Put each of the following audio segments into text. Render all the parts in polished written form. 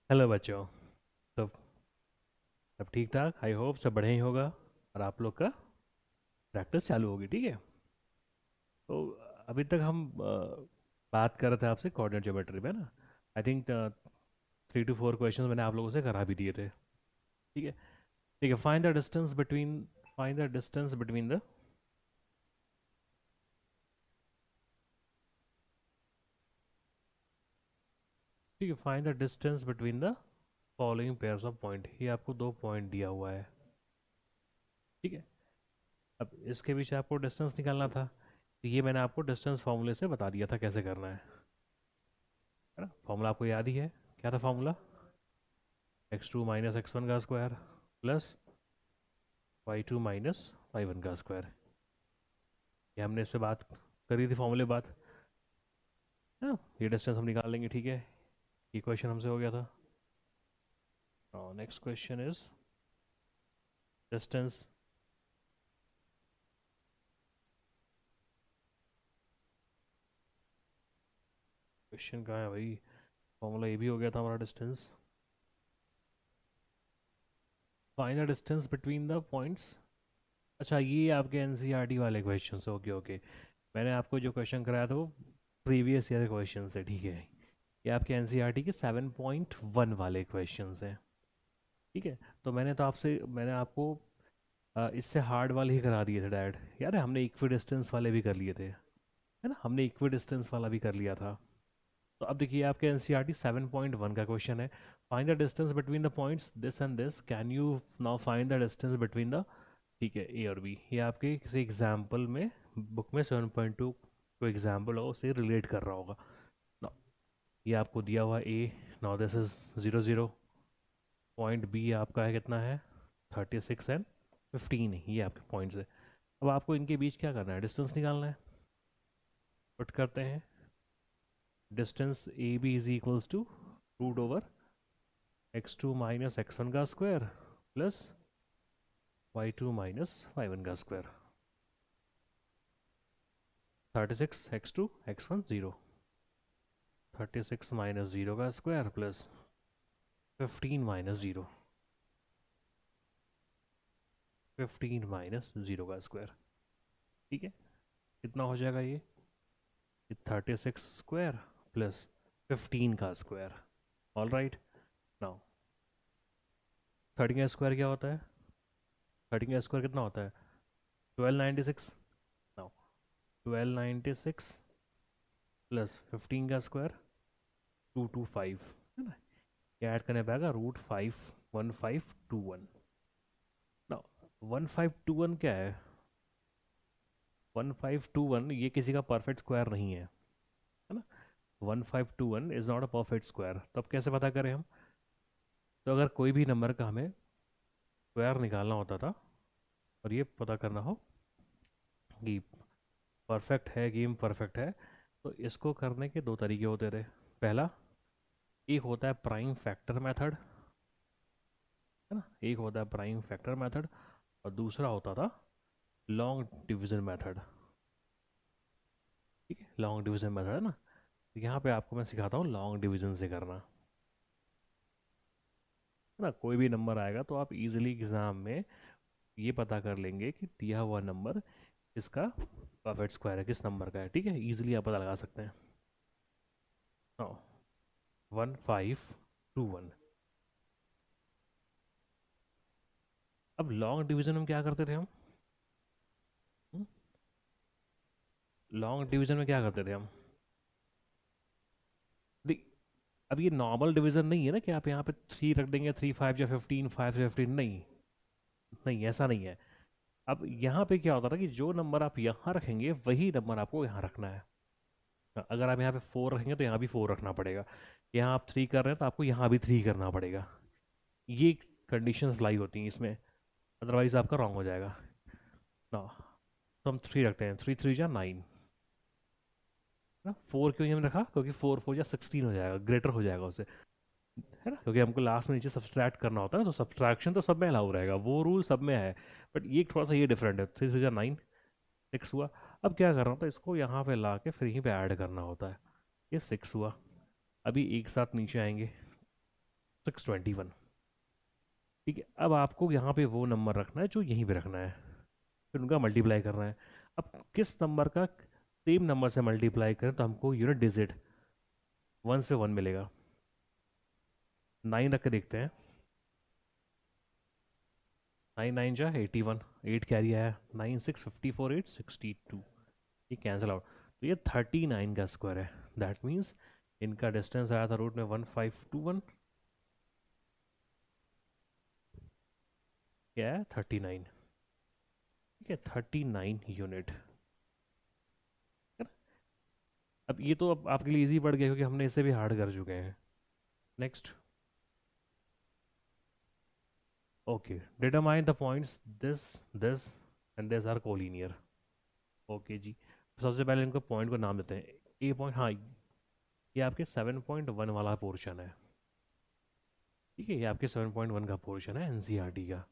Hello बच्चों। तो सब ठीक ठाक, आई होप सब बढ़िया ही होगा। और आप लोग का प्रैक्टिस चालू होगी, ठीक है। तो अभी तक हम बात कर रहे थे आपसे कोऑर्डिनेट ज्योमेट्री में ना। आई थिंक 3 to 4 क्वेश्चंस मैंने आप लोगों से करा भी दिए थे, ठीक है। ठीक है, find the distance between the ठीक है, find the distance between the following pairs of point. ये आपको 2 पॉइंट दिया हुआ है, ठीक है। अब इसके बीच आपको डिस्टेंस निकालना था, तो ये मैंने आपको डिस्टेंस फॉर्मूले से बता दिया था कैसे करना है ना। फॉर्मूला आपको याद ही है। क्या था फॉर्मूला? x2 माइनस x1 का square plus y2 minus y1 का स्क्वायर। ये हमने इस पे बात करी थी, फॉर्मूले बात है ना। ये डिस्टेंस हम निकाल लेंगे, ठीक है। ये क्वेश्चन हमसे हो गया था। Next question is distance question कहाँ है भाई? फॉर्मूला ये भी हो गया था हमारा, distance. Find the distance between the points. अच्छा, ये आपके एनसीईआरटी वाले क्वेश्चन से, ओके ओके। मैंने आपको जो क्वेश्चन कराया था वो प्रीवियस ईयर क्वेश्चन से, ठीक है। ये आपके एनसीईआरटी के 7.1 वाले क्वेश्चन हैं, ठीक है। तो मैंने आपको इससे हार्ड वाले ही करा दिए थे डैड, यार हमने इक्वी डिस्टेंस वाले भी कर लिए थे, है ना। हमने इक्वी डिस्टेंस वाला भी कर लिया था। तो अब देखिए आपके एनसीईआरटी 7.1 का क्वेश्चन है। Find the distance between the points this and this, can you now find the distance between the, ठीक है, ए और बी। ये आपके किसी एग्जाम्पल में, बुक में 7.2 को एग्जाम्पल हो उससे रिलेट कर रहा होगा। Now, ये आपको दिया हुआ A, now this is 0 0। Point B आपका है कितना है? 36 एंड 15। ये आपके पॉइंट्स है। अब आपको इनके बीच क्या करना है? डिस्टेंस निकालना है। पुट करते हैं, distance A B is equals to root over x2 minus x1 का square plus y2 minus y1 का स्क्वायर। 36 x2 x1 0। 36 माइनस 0 का स्क्वायर प्लस 15 माइनस 0। 15 माइनस 0 का स्क्वायर, ठीक है। कितना हो जाएगा ये? 36 स्क्वायर प्लस 15 का स्क्वायर। All right. नाउ 13 का स्क्वायर क्या होता है? 13 का स्क्वायर कितना होता है? 1296। नाउ 1296 प्लस 15 का स्क्वायर 225, है ना। ये ऐड करने पाएगा √51521। नाउ 1521 क्या है? 1521 ये किसी का परफेक्ट स्क्वायर नहीं है, है ना। 1521 is not a perfect square. तो अब कैसे पता करें हम? तो अगर कोई भी नंबर का हमें स्क्वायर निकालना होता था और ये पता करना हो कि परफेक्ट है कि इम्परफेक्ट है, तो इसको करने के 2 तरीके होते थे। पहला, एक होता है प्राइम फैक्टर मेथड, है ना। एक होता है प्राइम फैक्टर मेथड और दूसरा होता था लॉन्ग डिवीजन मेथड, ठीक है। लॉन्ग डिवीजन मेथड, है ना। तो यहाँ पे आपको मैं सिखाता हूँ लॉन्ग डिवीजन से करना, है ना। कोई भी नंबर आएगा तो आप इजीली एग्जाम में ये पता कर लेंगे कि दिया हुआ नंबर इसका परफेक्ट स्क्वायर है, किस नंबर का है, ठीक है। इजीली आप पता लगा सकते हैं। 1521। अब लॉन्ग डिवीजन में क्या करते थे हम? लॉन्ग डिवीजन में क्या करते थे हम? देख, अब ये नॉर्मल डिवीजन नहीं है ना कि आप यहाँ पे 3 रख देंगे, 3 5 या 15, 5 से 15, नहीं। नहीं, ऐसा नहीं है। अब यहाँ पे क्या होता था कि जो नंबर आप यहाँ रखेंगे वही नंबर आपको यहाँ रखना है। अगर आप यहाँ पे 4 रखेंगे तो यहाँ भी 4 रखना पड़ेगा। यहाँ आप 3 कर रहे हैं तो आपको यहाँ भी 3 करना पड़ेगा। ये कंडीशंस अप्लाई होती हैं इसमें, अदरवाइज आपका रॉन्ग हो जाएगा ना। तो हम 3 रखते हैं, 3 3 जा 9 ना। 4 क्यों हमने रखा? क्योंकि 4 4 जा 16 हो जाएगा, ग्रेटर हो जाएगा उससे, है ना। क्योंकि हमको लास्ट में नीचे सब्सट्रैक्ट करना होता है ना, तो सब्सट्रैक्शन तो सब में अलाउ रहेगा, वो रूल सब में है। बट ये थोड़ा सा ये डिफरेंट है। 3 3 जा 9, 6 हुआ। अब क्या करना होता है, इसको यहाँ पे ला के फिर यहीं पे ऐड करना होता है। ये 6 हुआ। अभी एक साथ नीचे आएंगे, 621। ठीक है, अब आपको यहाँ पे वो नंबर रखना है जो यहीं पे रखना है, फिर उनका मल्टीप्लाई करना है। अब किस नंबर का सेम नंबर से मल्टीप्लाई करें तो हमको यूनिट डिजिट वंस पे 1 मिलेगा। 9 रख के देखते हैं। 9 9 जा 81, 8 कैरी आया, 9 6 54 8 62, ये कैंसिल आउट। तो ये 39 का स्क्वायर है। दैट मीन्स इनका डिस्टेंस आया था रूट में 1521, क्या है 39। ठीक है, 39 यूनिट। अब ये तो अब आपके लिए इजी पड़ गया क्योंकि हमने इसे भी हार्ड कर चुके हैं। Next, okay, determine the points this this and this are collinear. Okay जी, सबसे पहले इनको पॉइंट को नाम देते हैं। ए पॉइंट, हाँ ये आपके 7.1 वाला पोर्शन है। ठीक है, ये आपके 7.1 का पोर्शन है एनसीईआरटी का।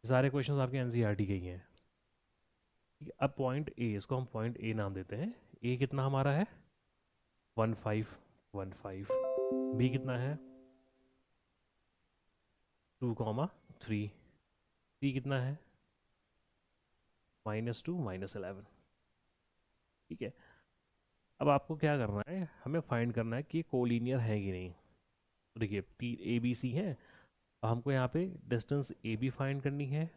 सारे क्वेश्चंस आपके एनसीईआरटी के ही हैं। ठीक है, अब पॉइंट ए, इसको हम पॉइंट ए नाम देते हैं। ए कितना हमारा है 1515। बी कितना है 2,3। सी कितना है -2 -11। ठीक है, अब आपको क्या करना है, हमें फाइंड करना है कि ये कोलिनियर है कि नहीं। तो देखिए तीन ए बी सी है, अब हमको यहाँ पे डिस्टेंस ए बी फाइंड करनी है,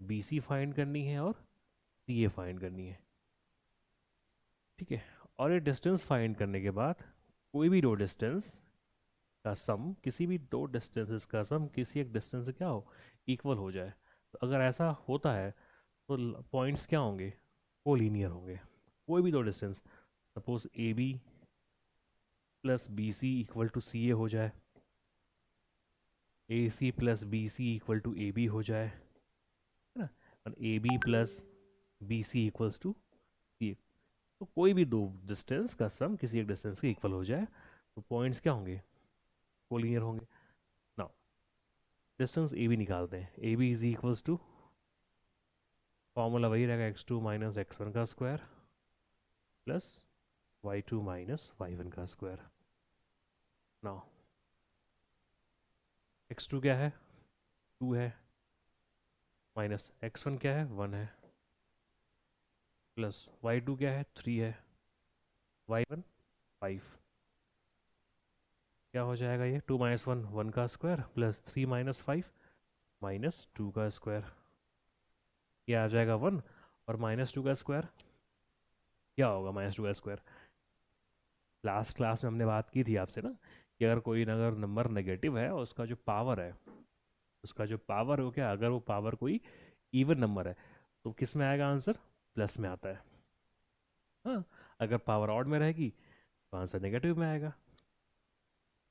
बी सी फाइंड करनी है और सी ए फाइंड करनी है। ठीक है, और ये डिस्टेंस फाइंड करने के बाद कोई भी दो डिस्टेंस का सम, किसी भी दो डिस्टेंसेस का सम किसी एक डिस्टेंस से क्या हो, इक्वल हो जाए। तो अगर ऐसा होता है तो पॉइंट्स क्या होंगे, कोलिनियर होंगे। कोई भी दो distance, suppose A B plus B C equal to C A हो जाए, A C plus B C equal to A B हो जाए, है ना, और A B plus B C equals to C A. तो कोई भी दो डिस्टेंस का सम किसी एक डिस्टेंस के इक्वल हो जाए तो पॉइंट्स क्या होंगे, कोलिनियर होंगे। नाउ डिस्टेंस ए बी निकालते हैं। A B is equals to, formula वही रहेगा, x2 माइनस x1 का square plus y2 minus y1 का स्क्वायर। नाउ x2 क्या है 2 है, माइनस x1 क्या है 1 है, प्लस y2 क्या है 3 है, y1 5। क्या हो जाएगा ये 2 माइनस 1 1 का स्क्वायर प्लस 3 माइनस 5 -2 का स्क्वायर। क्या आ जाएगा 1, और -2 का स्क्वायर क्या होगा, -2 का स्क्वायर। लास्ट क्लास में हमने बात की थी आपसे ना कि अगर कोई अगर नंबर नेगेटिव है और उसका जो पावर है, उसका जो पावर हो, क्या अगर वो पावर कोई इवन नंबर है तो किस में आएगा आंसर, प्लस में आता है। हाँ, अगर पावर ऑड में रहेगी तो आंसर नेगेटिव में आएगा।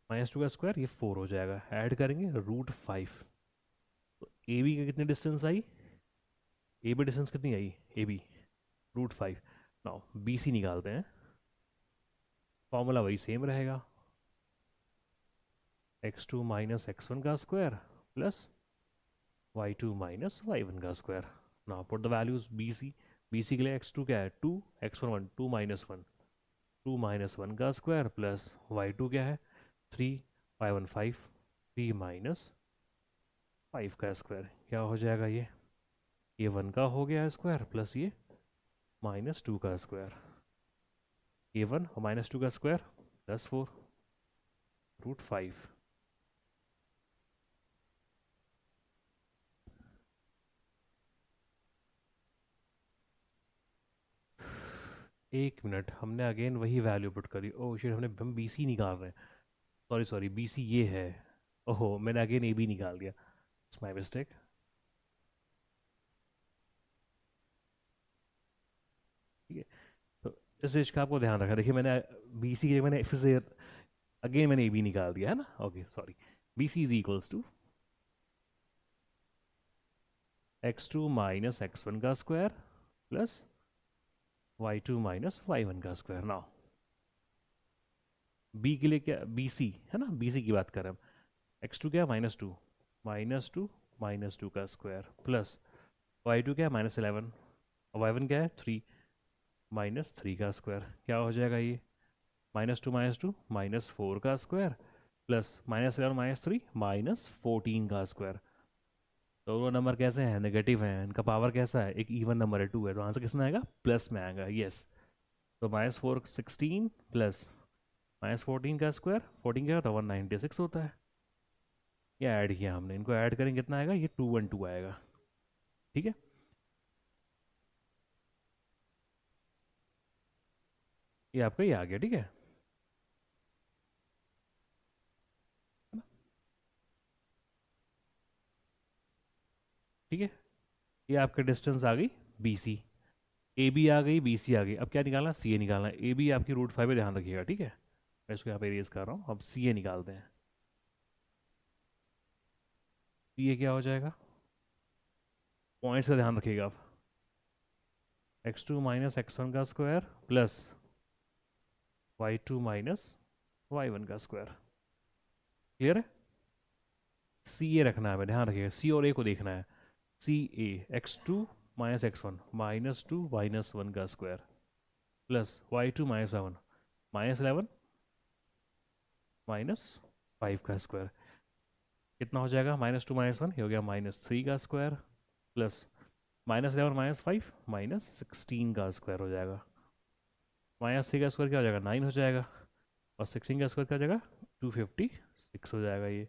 -2 का स्क्वायर ये 4 हो जाएगा, ऐड करेंगे √5। तो ए बी का कितनी डिस्टेंस आई, ए बी डिस्टेंस कितनी आई A B √5। Now B C निकालते हैं, फॉर्मूला वही सेम रहेगा, x2 माइनस x1 का square plus y2 minus y1 का square. Now put the values B C के लिए x2 क्या है 2, x1 1, 2 माइनस 1, 2 माइनस 1 का स्क्वायर प्लस y2 क्या है 3, y1 5, 3 माइनस 5 का स्क्वायर। क्या हो जाएगा ये 1 का हो गया स्क्वायर प्लस ये -2 का स्क्वायर। ये 1 और -2 का स्क्वायर +4 √5। एक मिनट, हमने अगेन वही वैल्यू पुट करी। ओह शिट, हम बी सी निकाल रहे हैं। सॉरी सॉरी, बी सी ये है। ओहो, मैंने अगेन ए बी निकाल दिया, इट्स माई मिस्टेक। ठीक है, तो इस चीज़ का आपको ध्यान रखना। देखिए मैंने बी सी के लिए मैंने फिर से अगेन मैंने ए बी निकाल दिया है ना। Okay sorry, B C is equals to x2 minus x1 का square plus y2 minus y1 का स्क्वायर। नाउ बी के लिए क्या, बी सी है ना, बी सी की बात करें हम। x2 क्या है -2, -2 का स्क्वायर प्लस y2 क्या है -11, और y1 क्या है 3, -3 का स्क्वायर। क्या हो जाएगा ये -2 -2 -4 का स्क्वायर प्लस -11 -3 -14 का स्क्वायर। दोनों नंबर कैसे हैं? नेगेटिव हैं। इनका पावर कैसा है? एक इवन नंबर है, 2 है, तो आंसर किस में आएगा? प्लस में आएगा। यस। तो -416 प्लस -14 का स्क्वायर, 14 क्या होता है? 196 होता है। ये ऐड किया हमने, इनको ऐड करेंगे कितना आएगा? ये 212 आएगा। ठीक है, ये आपका ये आ गया। ठीक है ना? ठीक है, ये आपका डिस्टेंस आ गई बी सी। ए बी आ गई, बी सी आ गई। अब क्या निकालना? सी ए निकालना। ए बी आपकी √5 है, ध्यान रखिएगा। ठीक है, मैं इसको यहाँ पे इरेज कर रहा हूँ। अब सी ए निकालते हैं। सी ए क्या हो जाएगा? पॉइंट्स का ध्यान रखिएगा आप। x2 -x1 का स्क्वायर प्लस y2 -y1 का स्क्वायर। क्लियर है? सी ए रखना है, हमें ध्यान रखिएगा, सी और ए को देखना है। सी ए x2 -x1 -2 -1 का स्क्वायर प्लस y2 -y1 -11 -5 का स्क्वायर। कितना हो जाएगा? -2 -1 ये हो गया -3 का स्क्वायर प्लस -11 -5 -16 का स्क्वायर हो जाएगा। -3 का स्क्वायर क्या हो जाएगा? 9 हो जाएगा। और 16 का स्क्वायर क्या हो जाएगा? 256 हो जाएगा। ये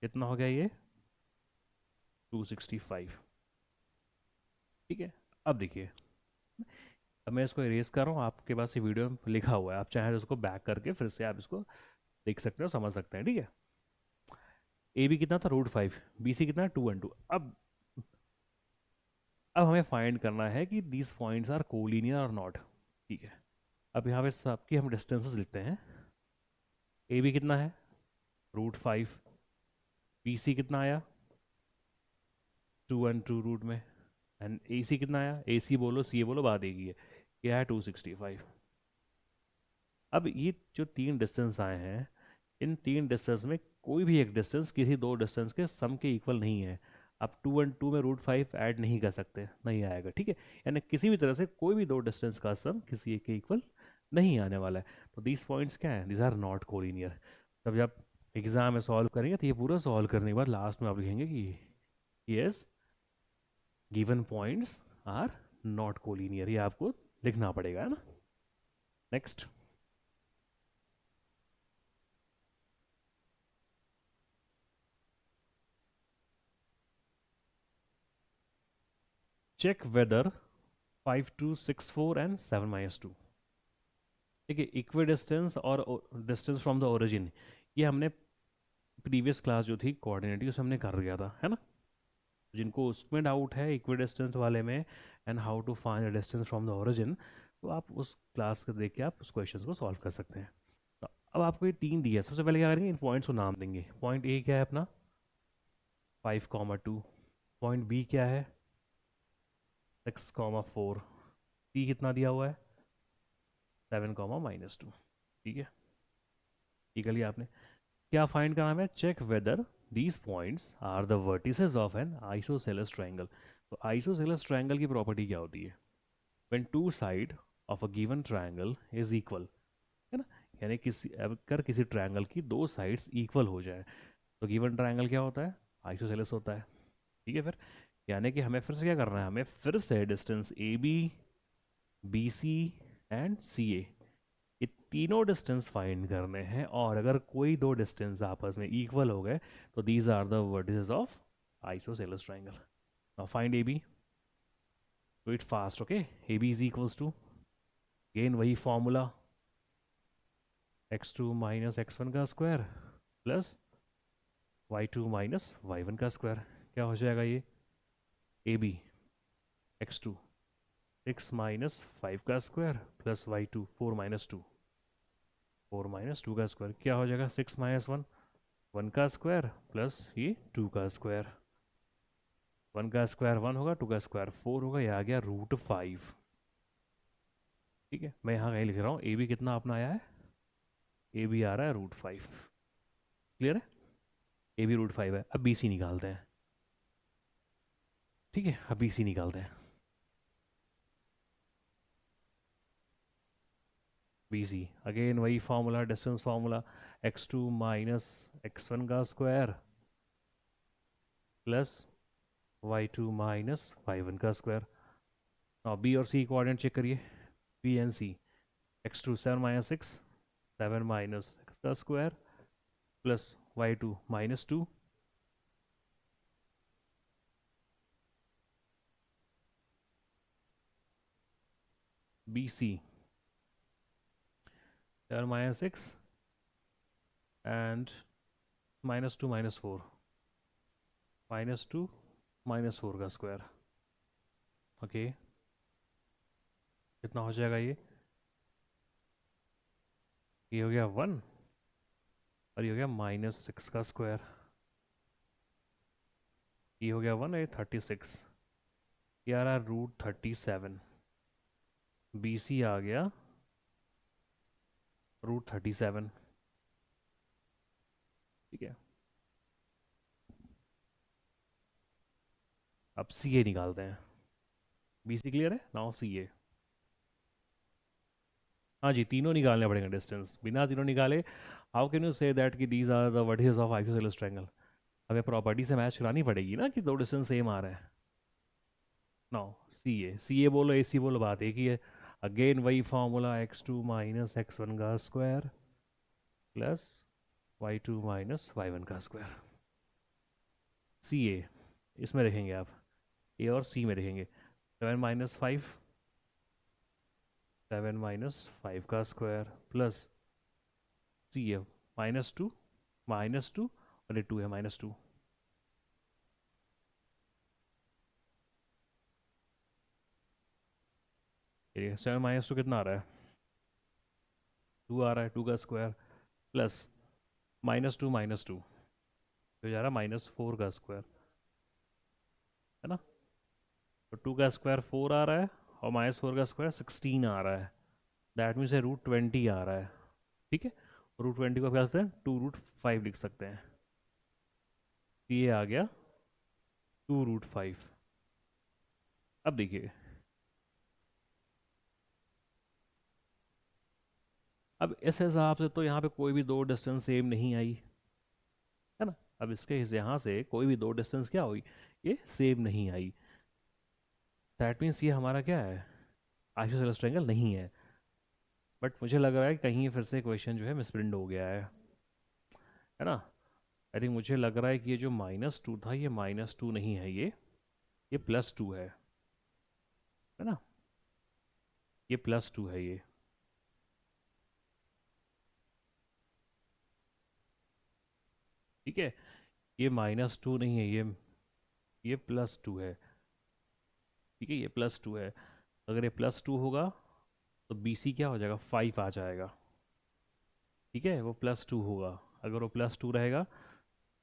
कितना हो गया? ये 265। ठीक है, अब देखिए, अब मैं इसको इरेज कर रहा हूँ। आपके पास ये वीडियो में लिखा हुआ है, आप चाहें तो उसको बैक करके फिर से आप इसको देख सकते हो, समझ सकते हैं। ठीक है, ए बी कितना था? √5। बी सी कितना है? 212। अब हमें फाइंड करना है कि दीज पॉइंट्स आर कोलिनियर और नॉट। ठीक है, अब यहाँ पे सबकी हम डिस्टेंसेस लिखते हैं। ए बी कितना है? √5। बी सी कितना आया? 212 रूट में। एंड ए सी कितना आया? ए सी बोलो, सी ए बोलो, बात एक ही है। यह है 265। अब ये जो तीन डिस्टेंस आए हैं, इन तीन डिस्टेंस में कोई भी एक डिस्टेंस किसी दो डिस्टेंस के सम के इक्वल नहीं है। आप 2 और 2 में √5 ऐड नहीं कर सकते, नहीं आएगा। ठीक है, यानी किसी भी तरह से कोई भी दो डिस्टेंस का सम किसी एक के इक्वल नहीं आने वाला है। तो दीज पॉइंट्स क्या है? These are not collinear. तब जब एग्जाम में सॉल्व करेंगे तो ये पूरा सॉल्व करने के बाद लास्ट में आप लिखेंगे कि yes, given points are not collinear. ये आपको लिखना पड़ेगा, है ना? Next, check whether 5 2 6 4 and 7 -2। देखिए, इक्वी डिस्टेंस और डिस्टेंस फ्रॉम द ओरिजिन, ये हमने प्रीवियस क्लास जो थी कोऑर्डिनेट की, उसे हमने कर दिया था, है ना? जिनको उसमें डाउट है इक्वी डिस्टेंस वाले में and how to find distance from the origin, तो आप उस क्लास को देख के आप उस क्वेश्चन को सॉल्व कर सकते हैं। तो अब आपको ये तीन दिया है, सबसे पहले क्या करेंगे? इन पॉइंट्स को नाम देंगे। पॉइंट ए क्या है अपना? 5,2। पॉइंट बी क्या है? 6,4। सी कितना दिया हुआ है? 7, -2। ठीक है, ये कर लिया आपने। क्या फाइंड करना है? Check whether these points are the vertices of an isosceles triangle. तो आइसोसेलेस ट्रायंगल की प्रॉपर्टी क्या होती है? When two side of a given triangle is equal, है ना? यानी किसी अगर किसी ट्रायंगल की दो साइड्स इक्वल हो जाए तो गिवन ट्रायंगल क्या होता है? आइसोसेलेस होता है। ठीक है, फिर यानी कि हमें फिर से क्या करना है? हमें फिर से distance A B, B C and C A, ये तीनों डिस्टेंस फाइंड करने हैं। और अगर कोई दो डिस्टेंस आपस में इक्वल हो गए तो these are the vertices of isosceles triangle. Now find A B. Do it fast, okay? A B is equals to, again वही फॉर्मूला, x2 -x1 का स्क्वायर प्लस y2 -y1 का स्क्वायर। क्या हो जाएगा ये? ए बी x2 6 -5 का square plus y2 4 -2, 4 - 2 का square. क्या हो जाएगा? 6 - 1 1 का स्क्वायर प्लस ये 2 का स्क्वायर। 1 का स्क्वायर 1 होगा, 2 का स्क्वायर 4 होगा, यह आ गया √5। ठीक है, मैं यहाँ कहीं लिख रहा हूँ ए बी कितना अपना आया है? ए बी आ रहा है √5। क्लियर है? ए बी √5 है। अब बी सी निकालते हैं। ठीक है, अब बी सी निकालते हैं। बी सी अगेन वही formula, distance formula, x2 minus x1 का square plus y2 minus y1 का स्क्वायर। और बी और सी कोऑर्डिनेट चेक करिए, B and C. x2 7 minus x का square plus y2 -2, B C 7 - 6 and -2 -4, -2 -4 का square. Okay, कितना हो जाएगा ये हो गया 1 और ये हो गया -6 का स्क्वायर। ये हो गया 1 और ये 36, ये आ रहा है √37। बी सी आ गया √37। ठीक है, अब सी ए निकालते हैं। बी सी क्लियर है, नाउ सी ए। हाँ जी, तीनों निकालने पड़ेंगे डिस्टेंस, बिना तीनों निकाले how can you say that कि these are the vertices of isosceles triangle. हमें प्रॉपर्टी से मैच करानी पड़ेगी ना कि दो डिस्टेंस सेम आ रहे हैं। नो, सी ए बोलो ए सी बोलो, बात एक ही है। अगेन वही फॉर्मूला, x2 माइनस x1 का square plus y2 minus y1 का स्क्वायर। सी ए इसमें रखेंगे आप, ए और सी में रखेंगे। 7 - 5, 7 - 5 का स्क्वायर प्लस सी ए -2 और ये 2 है -2। ये 7 - 2 कितना आ रहा है, 2 आ रहा है, 2 का स्क्वायर प्लस -2 तो जा रहा है -4 का स्क्वायर, है ना। तो 2 का स्क्वायर 4 आ रहा है और -4 का स्क्वायर 16 आ रहा है। दैट मीन्स √20 आ रहा है। ठीक है, √20 को क्या सकते हैं, 2√5 लिख सकते हैं। ये आ गया 2√5। अब देखिए, अब इस हिसाब से तो यहाँ पे कोई भी दो डिस्टेंस सेम नहीं आई, है ना। अब इसके यहाँ से कोई भी दो डिस्टेंस क्या हुई, ये सेम नहीं आई। दैट मीन्स ये हमारा क्या है, आइसोसेलेस ट्रायंगल नहीं है। बट मुझे लग रहा है कि कहीं फिर से क्वेश्चन जो है मिसप्रिंट हो गया है ना। आई थिंक मुझे लग रहा है कि ये जो -2 था ये -2 नहीं है, ये +2 है ना। ये +2 है ये। ठीक है, ये -2 नहीं है, ये +2 है। ठीक है, ये +2 है। अगर ये +2 होगा तो बी सी क्या हो जाएगा, 5 आ जाएगा। ठीक है, वो +2 होगा। अगर वो +2 रहेगा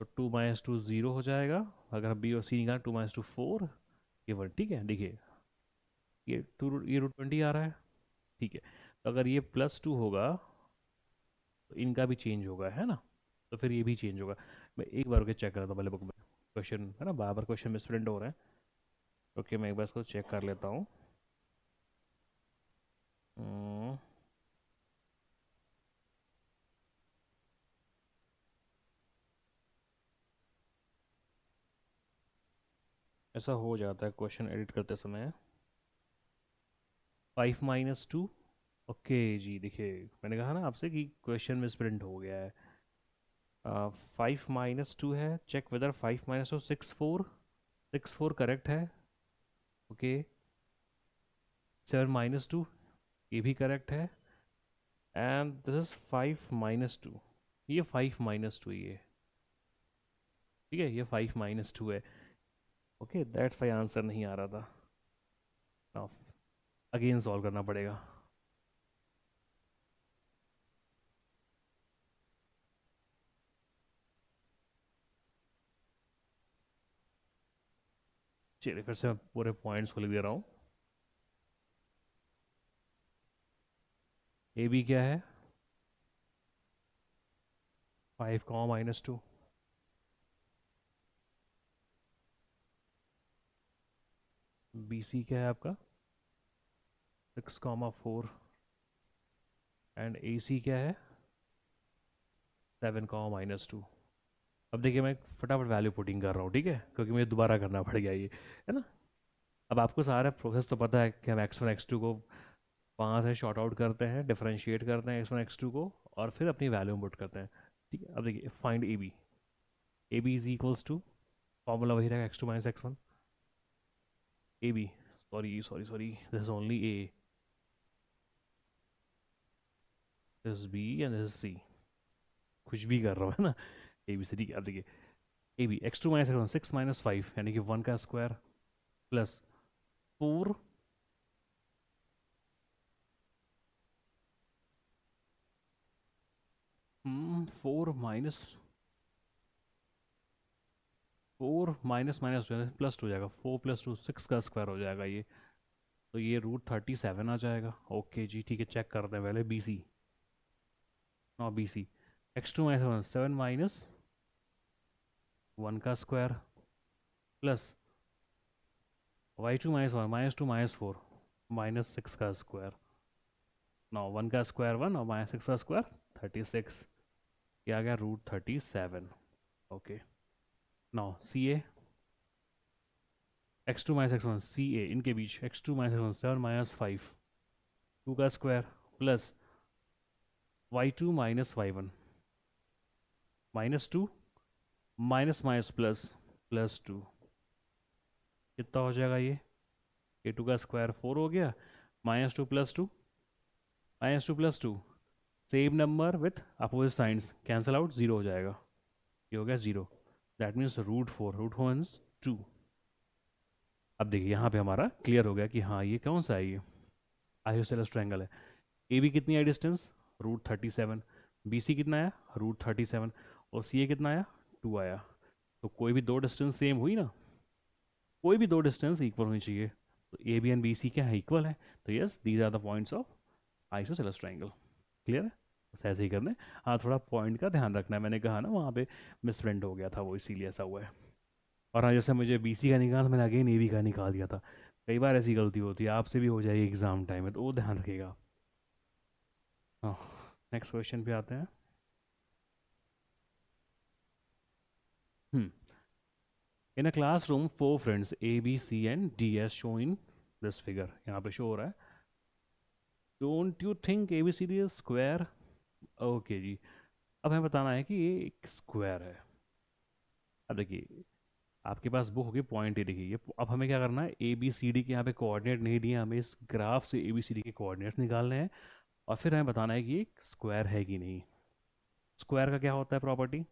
तो 2 - 2 0 हो जाएगा। अगर बी और सी निकालें, 2 - 2 4, ये 1। ठीक है, देखिए ये ये √20 आ रहा है। ठीक है, तो अगर ये +2 होगा तो इनका भी चेंज होगा, है ना। तो फिर ये भी चेंज होगा। मैं एक बार के चेक कर रहा था पहले बुक में, क्वेश्चन है ना, बार बार क्वेश्चन मिसप्रिंट हो रहे हैं। ओके, मैं एक बार इसको चेक कर लेता हूँ। हम्म, ऐसा हो जाता है क्वेश्चन एडिट करते समय। 5 - 2। ओके जी, देखिए मैंने कहा ना आपसे कि क्वेश्चन मिसप्रिंट हो गया है। 5 - 2 है, चेक वेदर 5 - 2 6 4 करेक्ट है। ओके, 7 - 2 ये भी करेक्ट है। एंड दिस इज 5 - 2, ये 5 - 2 ये। ठीक है, ये 5 - 2 है। ओके, दैट्स वाई आंसर नहीं आ रहा था। नाउ अगेन सॉल्व करना पड़ेगा। चलिए फिर से मैं पूरे पॉइंट्स को लिख दे रहा हूँ। ए बी क्या है, 5 -2। बी सी क्या है आपका, 6 4। एंड ए सी क्या है, 7, -2। अब देखिए मैं फटाफट वैल्यू पुटिंग कर रहा हूँ, ठीक है, क्योंकि मुझे दोबारा करना पड़ गया ये, है ना। अब आपको सारा प्रोसेस तो पता है कि हम x1 x2 को वहाँ से शॉर्ट आउट करते हैं, डिफरेंशिएट करते हैं x1 x2 को, और फिर अपनी वैल्यू पुट करते हैं। ठीक है, अब देखिए find A B is equals to, formula वही रहेगा x2 - x1। A B, sorry sorry sorry, this is only A, this B and this C, कुछ भी कर रहा हूँ, है ना। ए बी सी, ठीक है। अब देखिए ए बी x2 - x1, 6 - 5 यानी कि 1 का square plus 4, 4 minus 4 minus minus plus 2 हो जाएगा, 4 + 2 6 का स्क्वायर हो जाएगा ये। तो ये √37 आ जाएगा। ओके जी, ठीक है, चेक करते हैं पहले बी सी। हाँ बी सी, x2 - 1 7 माइनस 1 का स्क्वायर प्लस y2 - 1 -2 -4 -6 का स्क्वायर। नौ 1 का स्क्वायर 1 और -6 का स्क्वायर 36, ये आ गया √37। ओके, नौ सी ए, x2 - x1 सी ए, इनके बीच x2 - x1 7 - 5 2 का square plus y2 - y1 -2 minus minus plus +2, कितना हो जाएगा ये 2 का स्क्वायर 4 हो गया, -2 + 2 -2 + 2, same number with opposite signs cancel out, 0 हो जाएगा, ये हो गया 0। That means √4 means 2। अब देखिए यहाँ पे हमारा क्लियर हो गया कि हाँ ये कौन सा है, ये आइसोसेलेस ट्रायंगल है। ए बी कितनी आई डिस्टेंस, √37, बी सी कितना आया √37, और सी ए कितना आया 2 आया। तो कोई भी दो डिस्टेंस सेम हुई ना, कोई भी दो डिस्टेंस इक्वल होनी चाहिए। तो A B and B C क्या है, इक्वल है। तो yes, these are the points of isosceles triangle. Clear है, बस ऐसे ही करने। हाँ, थोड़ा पॉइंट का ध्यान रखना है, मैंने कहा ना वहाँ पे मिसप्रिंट हो गया था वो, इसीलिए ऐसा हुआ है। और हाँ, जैसे मुझे बी सी का निकाल, मैंने अगेन ए बी का निकाल दिया था। कई बार ऐसी गलती होती है, आपसे भी हो जाएगी एग्जाम टाइम में, तो वो ध्यान रखिएगा। हाँ, नेक्स्ट क्वेश्चन पे आते हैं। Hmm in a classroom 4 friends A B C and D as show in this figure, यहाँ पे शो हो रहा है। Don't you think A B C D is square. Okay जी, अब हमें बताना है कि ये एक स्क्वायर है। अब देखिए आपके पास बुक होगी पॉइंट ए, देखिए ये। अब हमें क्या करना है, ए बी सी डी के यहाँ पे कोऑर्डिनेट नहीं दिए, हमें इस ग्राफ से ए बी सी डी के कोऑर्डिनेट्स निकालने हैं, और फिर हमें बताना है कि ये स्क्वायर है कि नहीं। स्क्वायर का क्या होता है property,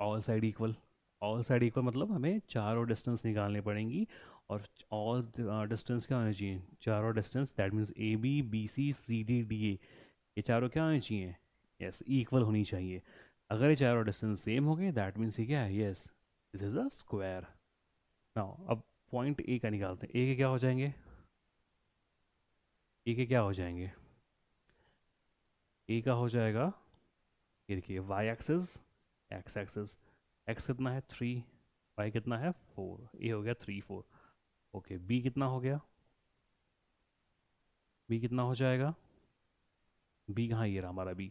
all side equal. All side equal मतलब हमें चारों डिस्टेंस निकालनी पड़ेंगी, और ऑल डिस्टेंस क्या होनी चाहिए, चारों distance, that means A B B C C D D A, ये चारों क्या होनी चाहिए, यस इक्वल होनी चाहिए। अगर ये चारों डिस्टेंस सेम हो गए, दैट मीन्स ये क्या है, yes this is a square. Now अब पॉइंट ए का निकालते हैं। ए के क्या हो जाएंगे, ए के क्या हो जाएंगे, ए का हो जाएगा, ये देखिए y axis, x axis, x कितना है 3, वाई कितना है 4, ए हो गया 3 4। ओके, बी कितना हो गया, बी कितना हो जाएगा, बी कहाँ, ये रहा हमारा बी,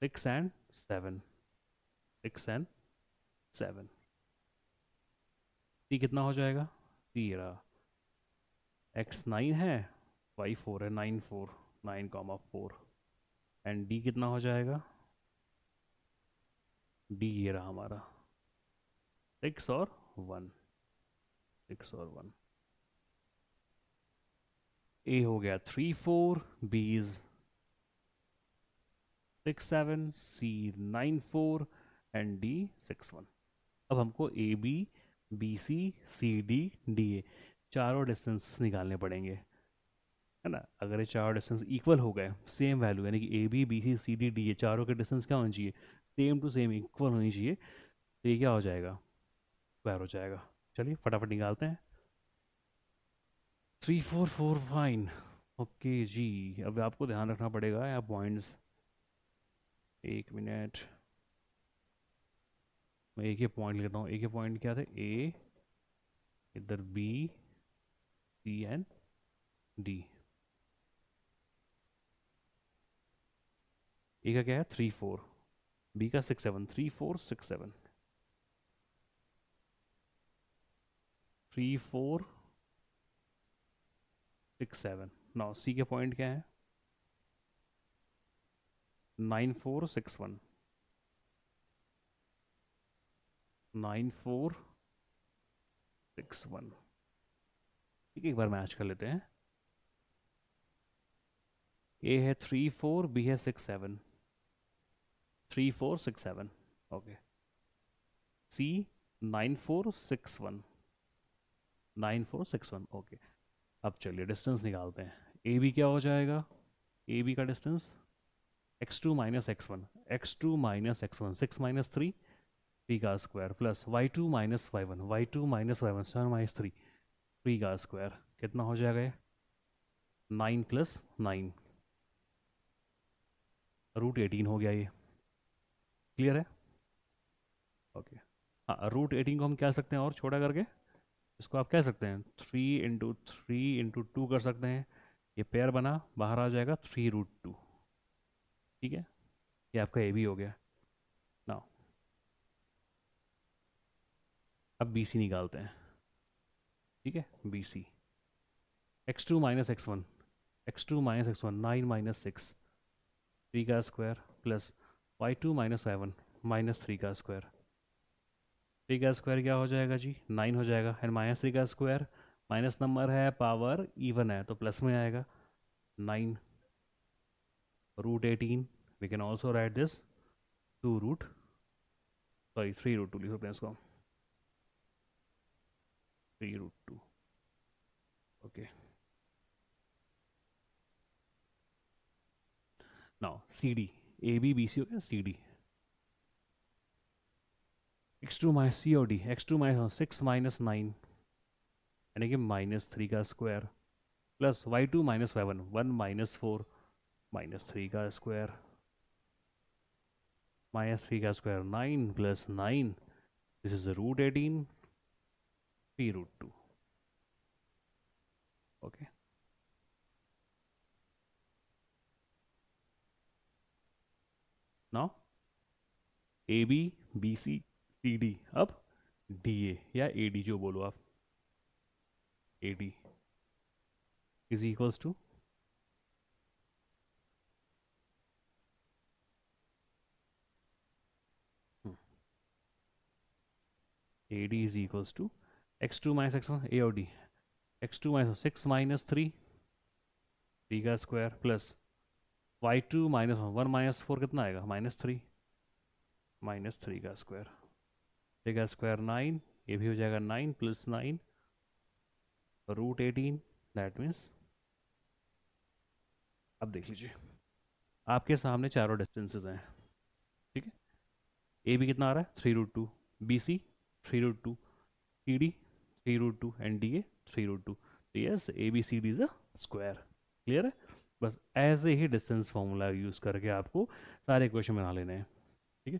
6 and 7, 6 and 7। सी कितना हो जाएगा, सी ये रहा, एक्स 9 है, वाई 4 है, 9 4, 9, 4। एंड डी कितना हो जाएगा, डी ये रहा हमारा 6 और 1, 6 और 1। ए हो गया 3 4, B is 6 7, C 9 4, and D 6 1। अब हमको A B B C C D D A चारों डिस्टेंस निकालने पड़ेंगे, है ना। अगर ये चारों डिस्टेंस इक्वल हो गए, सेम वैल्यू, यानी कि A B B C C D D A चारों के डिस्टेंस क्या होनी चाहिए, सेम टू सेम इक्वल होनी चाहिए। तो ये क्या हो जाएगा, स्क्वायर हो जाएगा। चलिए फटाफट निकालते हैं। 3 4 4 फाइन। ओके जी, अब आपको ध्यान रखना पड़ेगा या पॉइंट्स, 1 मिनट, मैं एक ही पॉइंट लेता हूँ। एक ही पॉइंट क्या थे, ए, इधर बी, सी एंड डी। ए का क्या है 3 4, बी का 6 7, 3 4 6 7, 3 4 6 7। नाउ सी के पॉइंट क्या है 9 4 6 1, 9 4 6 1। ठीक है, एक बार मैच कर लेते हैं। ए है 3 4, बी है 6 7, 3 4 6 7। ओके, सी 9 4 6 1, 9 4 6 1। ओके, अब चलिए डिस्टेंस निकालते हैं। ए बी क्या हो जाएगा, ए बी का distance x2 minus x one, x2 minus x one 6 minus 3, 3 का square plus y2 minus Y one, y2 minus Y one 7 minus 3, 3 का स्क्वायर। कितना हो जाएगा ये 9 प्लस 9, रूट 18 हो गया ये। क्लियर है? ओके, हाँ रूट 18 को हम क्या सकते हैं और छोटा करके, इसको आप कह सकते हैं 3 इंटू 2 कर सकते हैं। ये पेयर बना, बाहर आ जाएगा 3√2। ठीक है, ये आपका ए बी हो गया। ना अब बी सी निकालते हैं। ठीक है, B C x2 minus x one, x2 minus x one 9 minus 6, 3 का square plus y2 minus Y one minus 3 का स्क्वायर। 3 का स्क्वायर क्या हो जाएगा जी 9 हो जाएगा, एंड माइनस 3 का स्क्वायर, माइनस नंबर है पावर इवन है तो प्लस में आएगा 9 root 18। We can also write this 3√2 लिख सकते हैं इसको, 3√2। Okay, now C D, A B B C हो गया सी डी। x2 माइनस सी और डी, x2 माइनस 6 माइनस 9 यानी कि माइनस 3 का square plus y2 minus Y one 1 minus 4 minus 3 का स्क्वायर, माइनस 3 का square 9 plus 9, this is root 18, 3√2। Okay, now A B B C C D, अब D A या A D जो बोलो आप, A D is equals to, A D is equals to x2 minus x one A और D, x2 minus 6 minus 3, 3 का square plus y2 minus 1 minus 4 कितना आएगा minus 3, minus 3 का स्क्वायर, 3 का स्क्वायर 9, ये भी हो जाएगा 9 प्लस 9 रूट 18। दैट मीन्स, अब देख लीजिए आपके सामने चारों डिस्टेंसेस हैं। ठीक है, ए बी कितना आ रहा है 3√2, B C 3√2, C D 3√2 and D A 3√2। तो yes A B C D is a square. Clear है? बस ऐसे ही डिस्टेंस फॉर्मूला यूज़ करके आपको सारे क्वेश्चन बना लेने हैं। ठीक है,